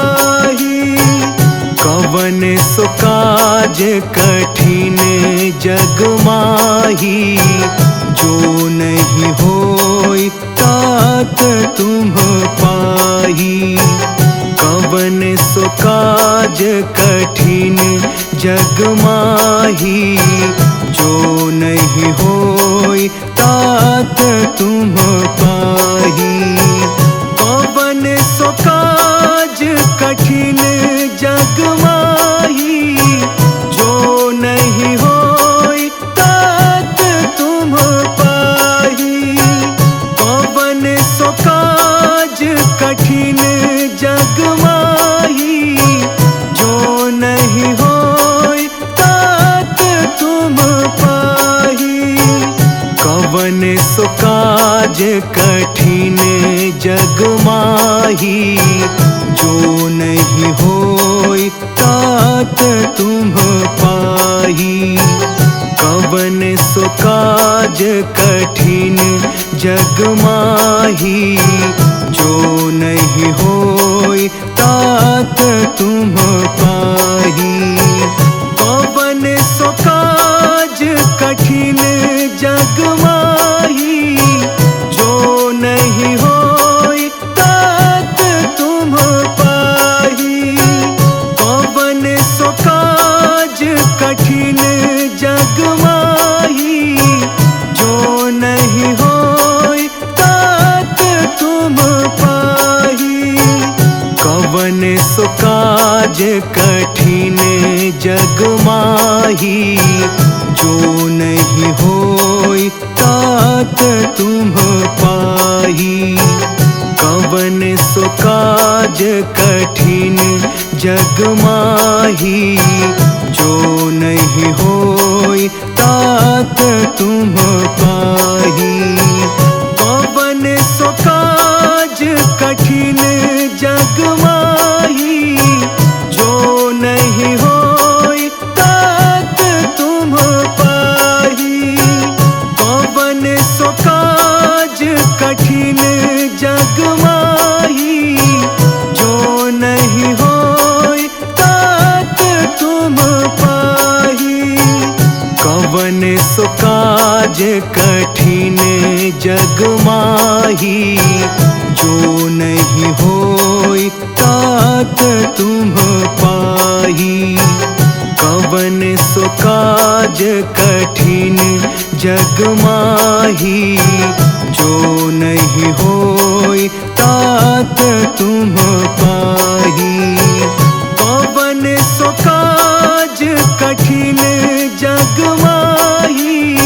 पाही। कवन सो काज कठिन जग माही, जो नहीं होई तात तुम पाही। कवन सो काज कठिन जग माही, जो नहीं होई तात तुम पाही। कवन सो काज कठिन जग माही, जो नहीं होई तात तुम पाही। कवन सो काज कठिन जग माही, जो नहीं होई तात तुम पाही। कठिन जग माही, जो नहीं होई तात तुम पाही। कवन सो काज कठिन जग माही, जो नहीं होई तात तुम पाही। कवन सो काज कठिन जग माही, जो नहीं होई तात तुम पाही। कवन सो काज कठिन जग माही, जो नहीं होई तात तुम पाही। कवन सो काज कठिन जग माही, जो नहीं होई तात तुम पाही। कवन सो काज कठिन जग माही, जो नहीं होई तात तुम पाही। कवन सो काज कठिन जग माही, जो नहीं होई तात तुम पाही। कवन सो काज कठिन जग माही, जो नहीं होई तात तुम पाही। कवन सो काज कठिन जग माही, जो नहीं होई तात तुम पाही। कवन सो काज कठिन जग माही, जो नहीं होई तात तुम पाही। कवन सो काज कठिन जग माही,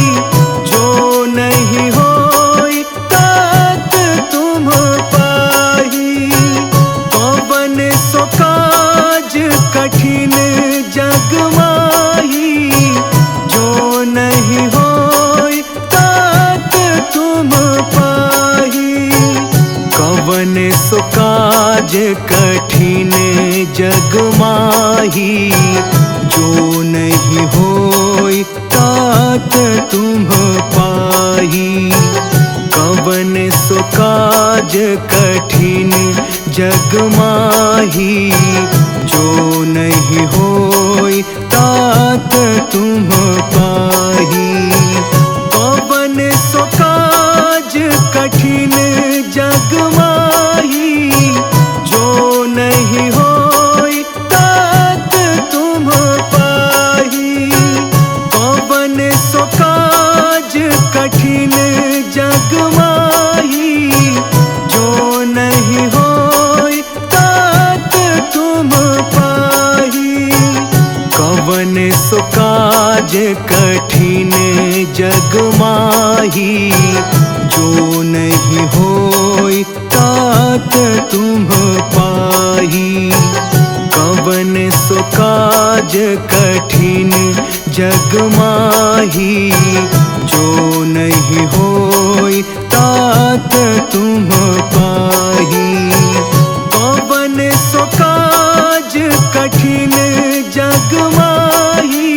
जो नहीं होई तात तुम पाही। कवन सो काज कठिन जग माही, जो नहीं होई तात तुम पाही। कवन सो काज कठिन जग माही, जो नहीं होई तात तुम पाही। कवन सो काज कठिन जग माही, जो नहीं होई तात तुम पाही। कवन सो काज कठिन जग माही, जो नहीं होई तात तुम पाही। कवन सो काज कठिन जग माही, जो नहीं होई तात तुम पाही। कवन सो काज कठिन जग माही, जो नहीं होई तात तुम पाही। कवन सो काज कठिन जग माही, जो नहीं होई तात तुम पाही। कवन सो काज कठिन जग माही,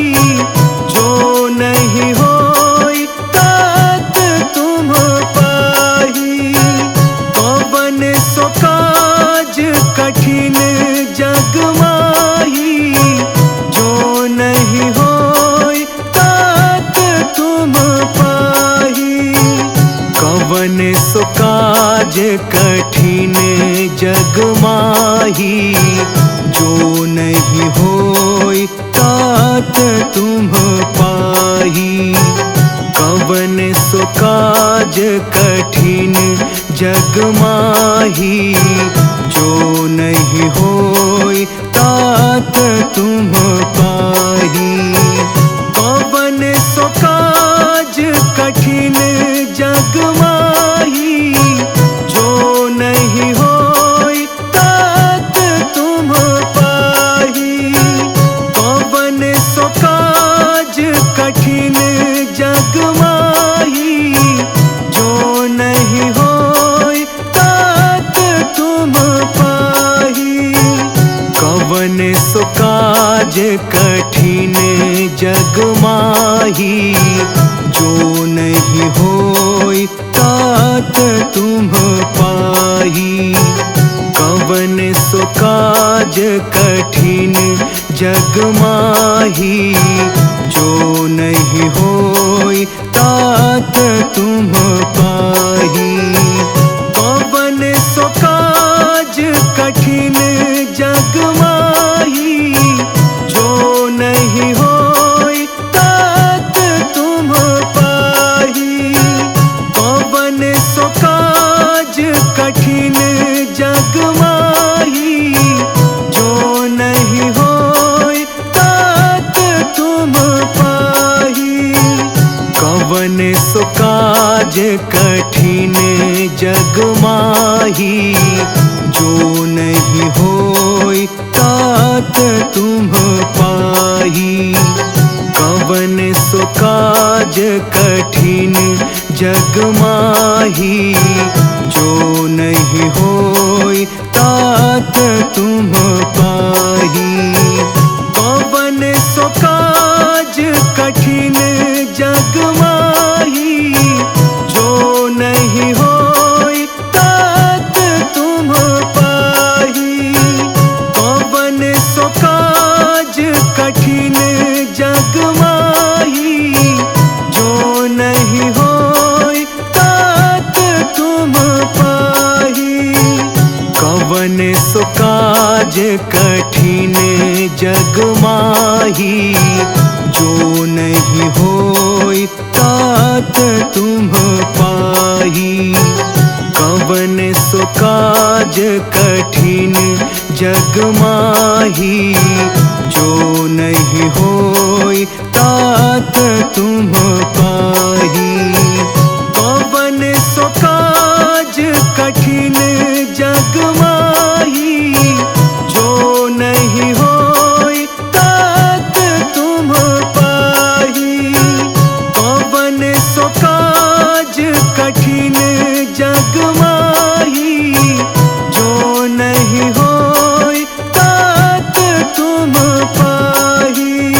जो नहीं होई तात तुम पाही। कवन सो काज कठिन जग माही, जो नहीं होई तात तुम पाही। कवन सो काज कठिन जग माही, जो नहीं होई तात तुम पाही। कवन सो काज कठिन जग माही, जो नहीं होई तात तुम पाही। कवन सो काज कठिन जग माही, जो नहीं होई तात तुम पाही। कवन सो काज कठिन जग माही, जो नहीं कठिन जग माही, जो नहीं होई तात तुम पाही। कवन सो काज कठिन जग माही, जो नहीं होई तात तुम पाही। कवन सो काज कठिन जग माही, जो नहीं होई तात तुम पाही। कवन सो काज कठिन जग माही, जो नहीं होई तात तुम पाही। कवन सो काज कठिन जग माही, जो नहीं होई तात तुम पाही। कवन सो काज कठिन जग माही, जो नहीं होई तात तुम पाही। कवन सो काज कठिन जग माही, जो नहीं होई तात तुम पाही। कवन सो काज कठिन जग माही, जो नहीं होई तात तुम पाही। कवन सो काज कठिन जग माही, जो नहीं होई तात तुम पाही। कवन सो काज कठिन जग माही, जो नहीं होई तात तुम पाही। कवन सो काज कठिन जग माही, जो नहीं होई तात तुम पाही। कवन सो काज कठिन जग माही, जो नहीं होई तात तुम पाही।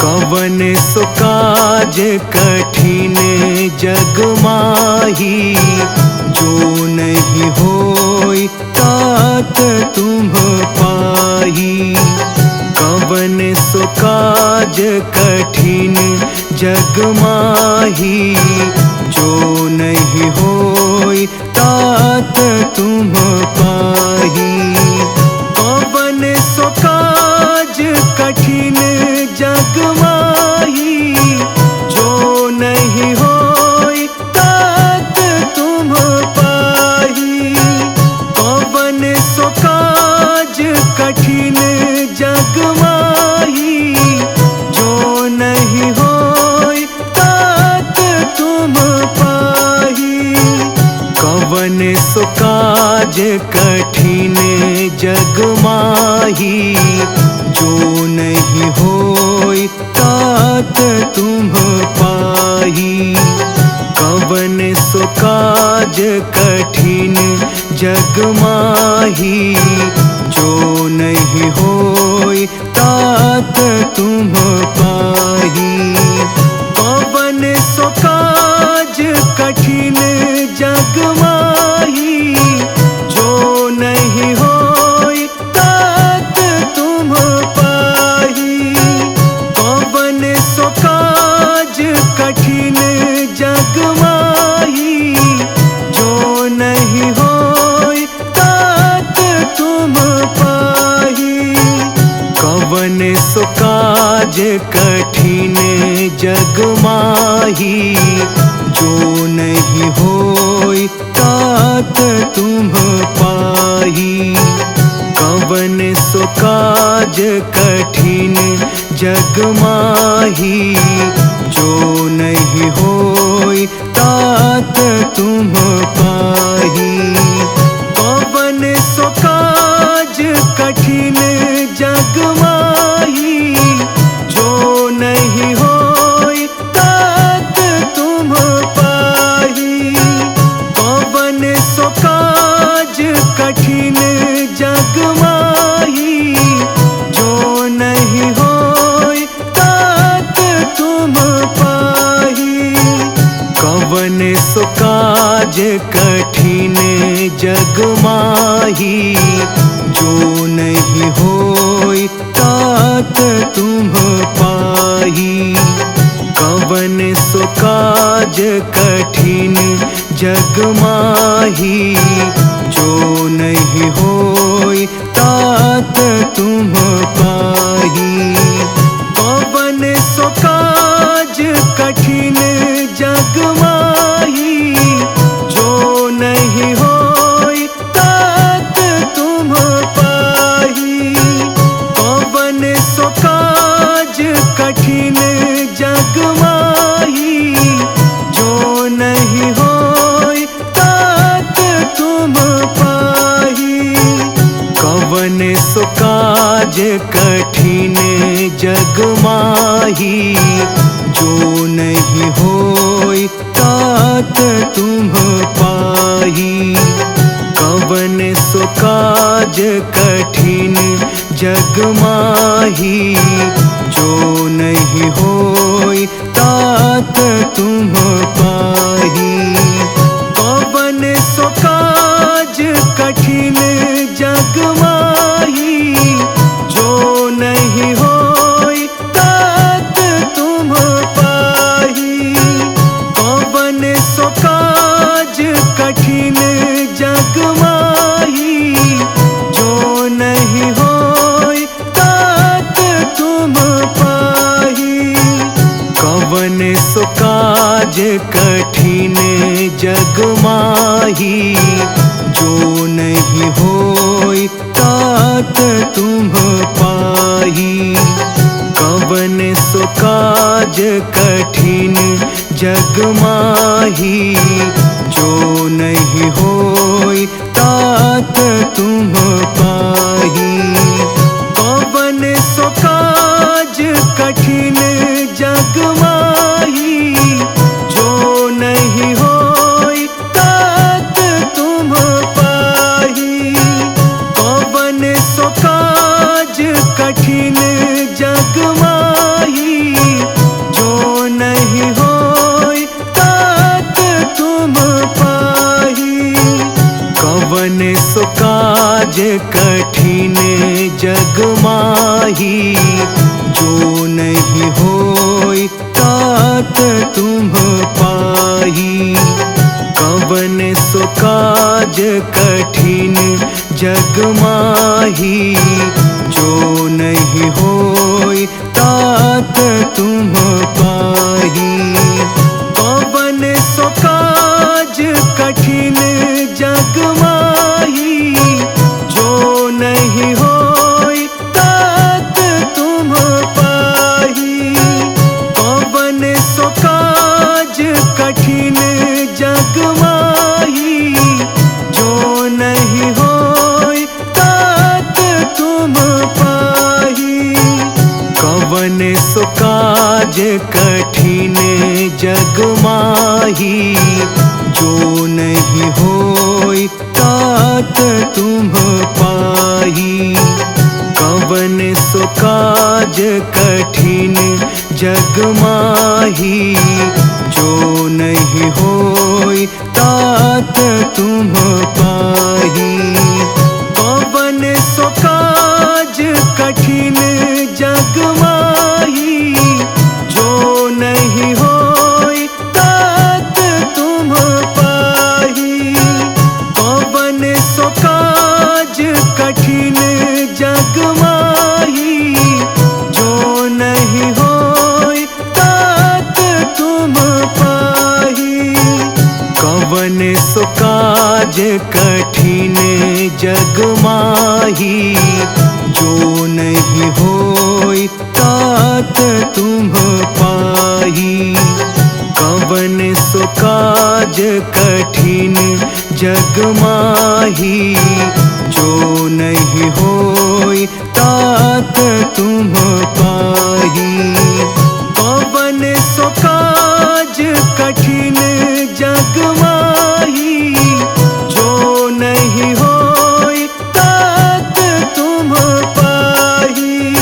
कवन सो काज कठिन जग माही, जो नहीं होई तात तुम पाही। कवन सो काज कठिन जग माही, जो नहीं होई तात तुम पाही। कवन सो काज कठिन जग माही, जो नहीं होई तात तुम पाही। कवन सो काज कठिन जग माही, जो नहीं होई तात तुम पाही। कवन सो काज कठिन जग माही, जो नहीं होई तात तुम पाही। कवन सो काज कठिन जग माही, जो नहीं होई तात तुम पाही। कवन सो काज कठिन जग माही, जो नहीं होई तात तुम पाही। कवन सो काज कठिन जग माही, जो नहीं होई तात तुम पाही। कवन सो काज कठिन जग माही, जो नहीं होई तात तुम पाही। कवन सो काज कठिन जग माही, जो नहीं होई तात तुम पाही। कवन सो काज कठिन जग माही, जो नहीं होई तात तुम पाही। कवन सो काज कठिन जग माही, जो नहीं हो पाही। कवन सो काज कठिन जग माही, जो नहीं होई तात तुम पाही। कवन सो काज कठिन जग माही, जो नहीं होई तात तुम पाही। कवन सो काज कठिन जग माही, जो नहीं होई तात तुम पाही। कवन सो काज कठिन जग माही, जो नहीं होई तात तुम पाही। कवन सो काज कठिन जग माही, जो नहीं होई तात तुम पाही। कवन सो काज कठिन जग माही, जो नहीं होई तात तुम पाही। कवन सो काज कठिन जग माही, जो नहीं होई तात तुम पाही। कवन सो काज कठिन जग माही, जो नहीं होई तात तुम पाही। कवन सो काज कठिन जग माही, जो नहीं होई तात तुम पाही। कवन सो काज कठिन जग माही, जो नहीं होई तात तुम पाही। कवन सो काज कठिन जग माही, जो नहीं होई तात तुम पाही। कवन सो काज कठिन जग माही, जो नहीं होई तात तुम पाही। कवन सो काज कठिन जग माही, जो नहीं होई तात तुम पाही। कवन सो काज कठिन जग माही, जो नहीं होई तात तुम पाही। कवन सो काज कठिन जग माही, जो नहीं होई तात तुम पाही। कवन सो काज कठिन जग माही, जो नहीं होई तात तुम पाही। कवन सो काज कठिन जग माही, जो नहीं होई तात तुम पाही। कवन सो काज कठिन जग माही, जो नहीं होई तात तुम पाही। कवन सो काज कठिन जग माही, जो नहीं होई तात तुम पाही। कवन सो काज कठिन जग माही, जो नहीं होई तात तुम पाही। कवन सो काज कठिन जग माही, जो नहीं होई तात तुम पाही। कवन सो काज कठिन जग माही, जो नहीं होई तात तुम पाही।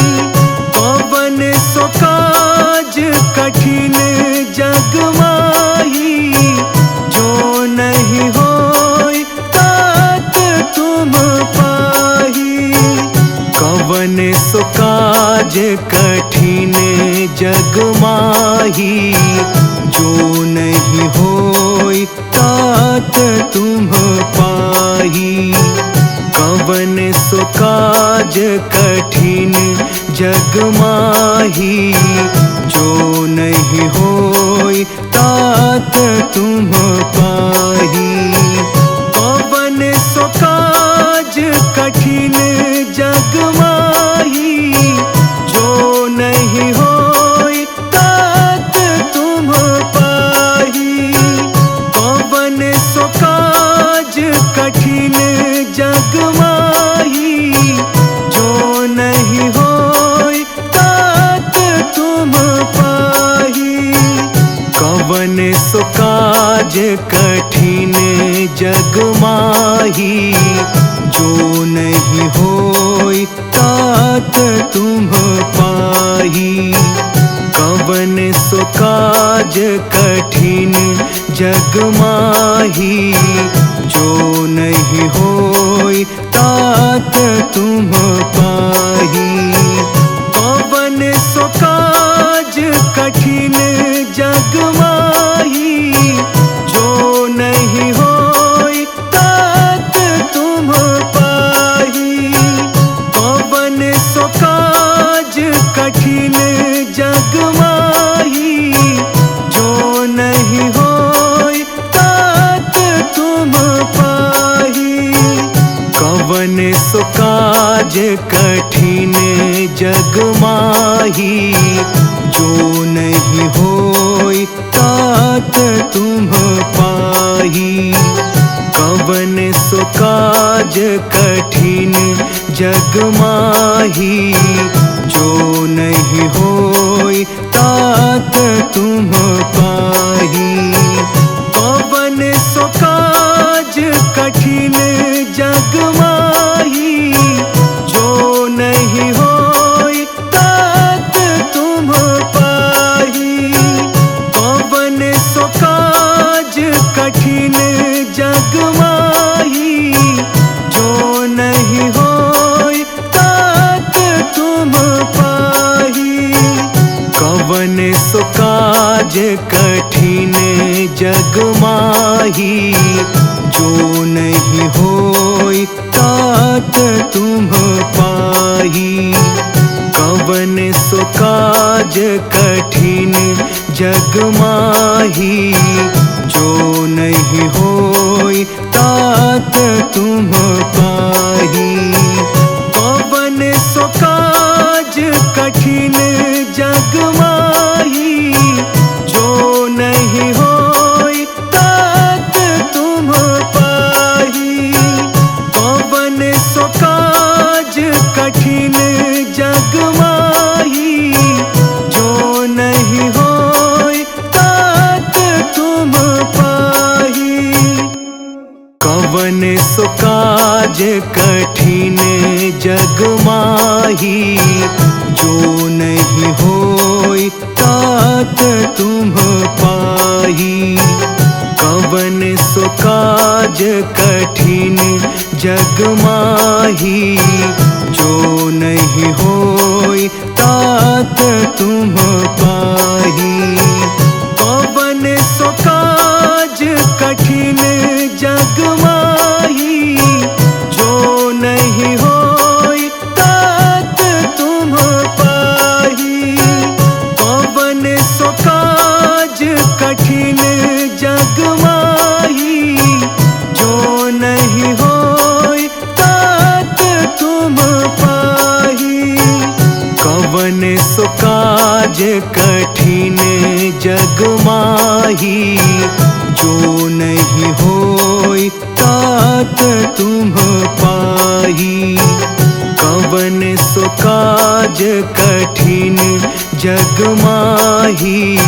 कवन सो काज कठिन जग माही, जो नहीं होई तात तुम पाही। कवन सो काज कठिन जग माही, जो नहीं होई तात तुम पाही। कवन सो काज कठिन जग माही, जो नहीं होई तात तुम पाही। कवन सो काज कठिन जग माही, जो नहीं होई तात तुम पाही। कवन सो काज कठिन जग माही, जो नहीं होई तात तुम पाही। कवन सो काज कठिन जग माही, जो नहीं होई तात तुम पाही। कवन सो काज कठिन जग माही, जो नहीं होई तात तुम पाही। कवन सो काज कठिन जग माही, जो नहीं होई तात तुम पाही। कवन सो काज कठिन जग माही, जो नहीं होई तात तुम पाही। कवन सो काज कठिन जग माही, जो नहीं होई तात तुम पाही। कवन सो काज कठिन जग माही, जो नहीं होई तात तुम पाही। कवन सो काज कठिन जग माही, जो नहीं होई तात तुम पाही। कवन सो काज कठिन जग माही, जो नहीं होई तात तुम पाही। कवन सो काज कठिन जग माही, जो नहीं होई तात तुम पाही। कवन सो काज कठिन जग माही, जो नहीं होई तात तुम पाही। कवन सो काज कठिन जग माही, जो नहीं होई तात तुम पाही। कवन सो काज कठिन जग माही, जो नहीं होई तात तुम पाही। कवन सो काज कठिन जग माही, जो नहीं होई तात तुम पाही। कवन सो काज कठिन जग माही, जो नहीं होई तात तुम पाही। कवन सो काज कठिन जग माही, जो नहीं होई तात तुम पाही। कवन सो काज कठिन जग माही, जो नहीं होई तात तुम पाही। कवन सो काज कठिन जग माही, जो नहीं होई तात तुम पाही। कवन सो काज कठिन जग माही,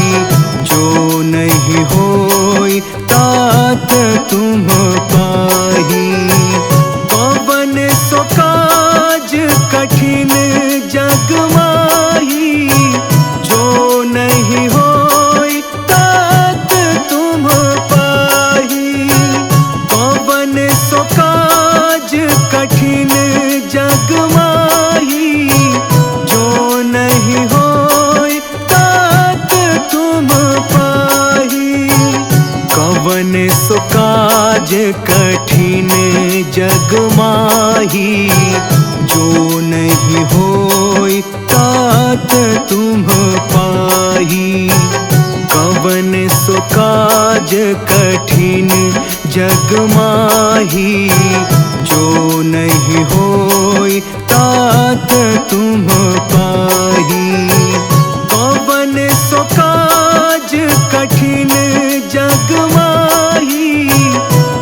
जो नहीं होई तात तुम पाही। कवन सो काज कठिन जग माही, जो नहीं होई तात तुम पाही। कवन सो काज कठिन जग माही, जो नहीं होई तात काज कठिन जग माही, जो नहीं होई तात तुम पाही। कवन सो काज कठिन जग माही, जो नहीं होई तात तुम पाही। कवन सो काज कठिन जग माही,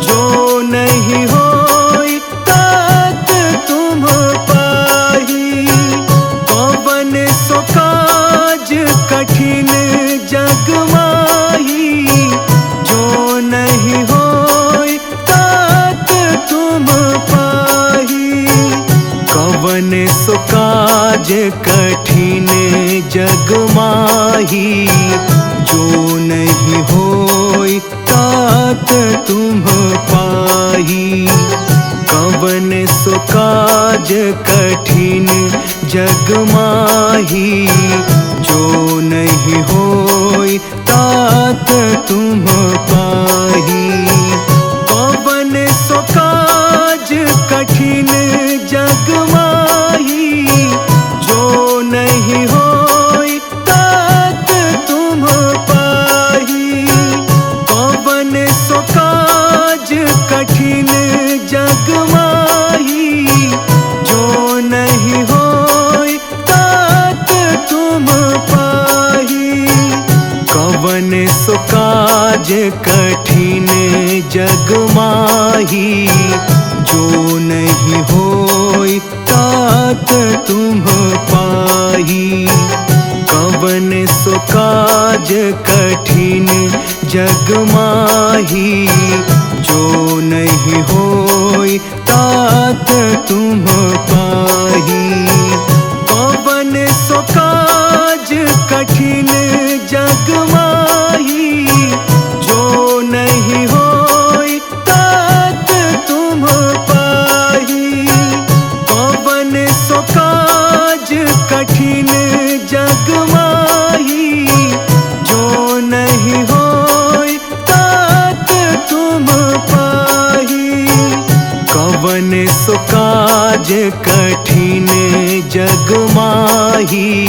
जो नहीं होई तात तुम पाही। कवन सो काज कठिन जग माही, जो नहीं होई तात तुम पाही। कवन सो काज कठिन जग माही, जो नहीं होई तात तुम पाही। कवन सो काज कठिन जग माही, जो नहीं होई तात तुम पाही। कवन सो काज कठिन जग माही, जो नहीं होई तात तुम पाही। कवन सो काज कठिन जग माही, जो नहीं होई तात तुम पाही। कवन सो काज कठिन जग माही, जो नहीं होई तात तुम पाही। कवन सो काज कठिन जग माही, जो नहीं होई तात तुम पाही। कवन सो काज कठिन जग माही, जो नहीं होई तात तुम पाही। कवन सो काज कठिन जग माही, जो नहीं होई तात तुम पाही। कवन सो काज कठिन जग माही,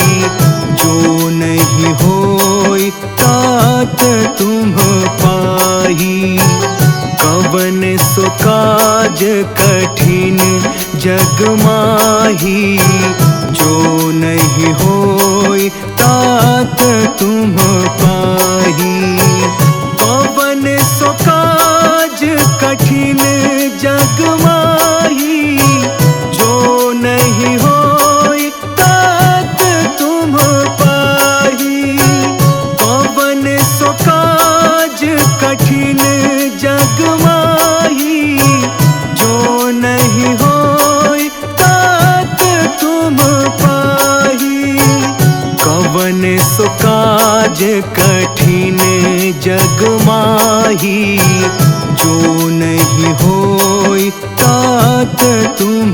जो नहीं होई तात तुम पाही। कवन सो काज कठिन जग माही, जो नहीं होई तात तुम पाही। कवन सो काज कठिन जग माही, जो नहीं होई तात तुम पाही। कवन सो काज कठिन जग माही, जो नहीं होई तात तुम पाही। कवन सो काज कठिन जग माही, जो नहीं होई तात तुम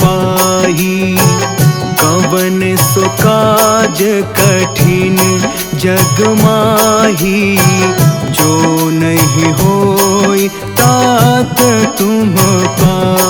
पाही। कवन सो काज कठिन जग माही, जो नहीं होई तात तुम पाही।